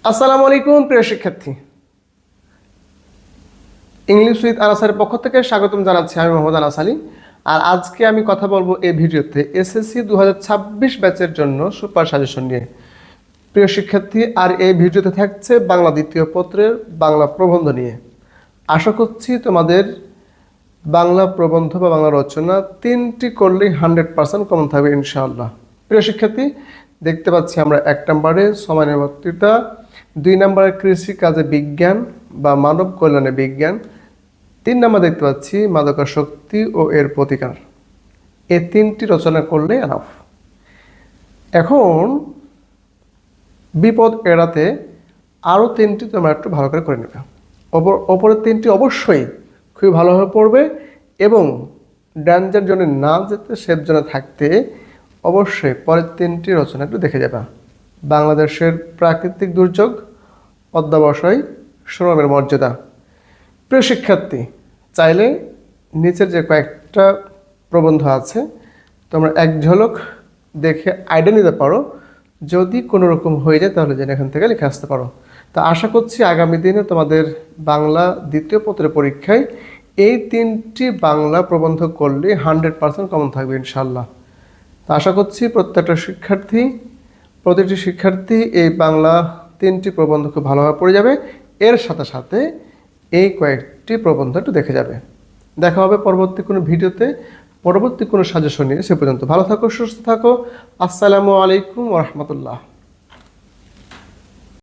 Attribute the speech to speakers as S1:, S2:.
S1: আসসালামু আলাইকুম প্রিয় শিক্ষার্থী, ইংলিশ উইথ আনাসের পক্ষ থেকে স্বাগতম জানাচ্ছি। আমি মোহাম্মদ আনাস আলী। আর আজকে আমি কথা বলবো এই ভিডিওতে এসএসসি 2026 ব্যাচের জন্য সুপার সাজেশন নিয়ে। প্রিয় শিক্ষার্থী, আর এই ভিডিওতে থাকছে বাংলা দ্বিতীয় পত্রের বাংলা প্রবন্ধ নিয়ে। আশা করছি তোমাদের বাংলা প্রবন্ধ বা বাংলা রচনা তিনটি করলেই 100% কমন থাকবে ইনশাআল্লাহ। প্রিয় শিক্ষার্থী, দেখতে পাচ্ছি আমরা 1 নম্বরে সময় বক্তৃতা, 2 নম্বরে কৃষি কাজে বিজ্ঞান বা মানব কল্যাণে বিজ্ঞান, 3 নম্বর দেখতে পাচ্ছি মাদকাসক্তি ও এর প্রতিকার। এই তিনটি রচনা করলে এনাফ। এখন বিপদ এড়াতে আরও তিনটি তোমরা একটু ভালো করে নেবে। ওপরের তিনটি অবশ্যই খুবই ভালোভাবে পড়বে এবং ডেঞ্জার জোনে না যেতে, সেফ জোনে থাকতে অবশ্যই পরের তিনটি রচনা একটু দেখে যাবে। বাংলাদেশের প্রাকৃতিক দুর্যোগ, অধ্যবসায়, শ্রমের মর্যাদা। প্রিয় শিক্ষার্থী, চাইলে নিচের যে কয়েকটা প্রবন্ধ আছে তোমরা এক ঝলক দেখে আইডিয়া নিতে পারো। যদি কোনো রকম হয়ে যায় তাহলে যেন এখান থেকে লিখে আসতে পারো। তা আশা করছি আগামী দিনে তোমাদের বাংলা দ্বিতীয় পত্রের পরীক্ষায় এই তিনটি বাংলা প্রবন্ধ করলে 100% কমন থাকবে ইনশাল্লাহ। তা আশা করছি প্রতিটি শিক্ষার্থী এই বাংলা তিনটি প্রবন্ধ খুব ভালোভাবে পড়ে যাবে। এর সাথে সাথে এই কয়েকটি প্রবন্ধ একটু দেখে যাবে। দেখা হবে পরবর্তী কোনো ভিডিওতে, পরবর্তী কোনো সাজেশন নিয়ে। সে পর্যন্ত ভালো থাকো, সুস্থ থাকো। আসসালামু আলাইকুম ওয়া রাহমাতুল্লাহ।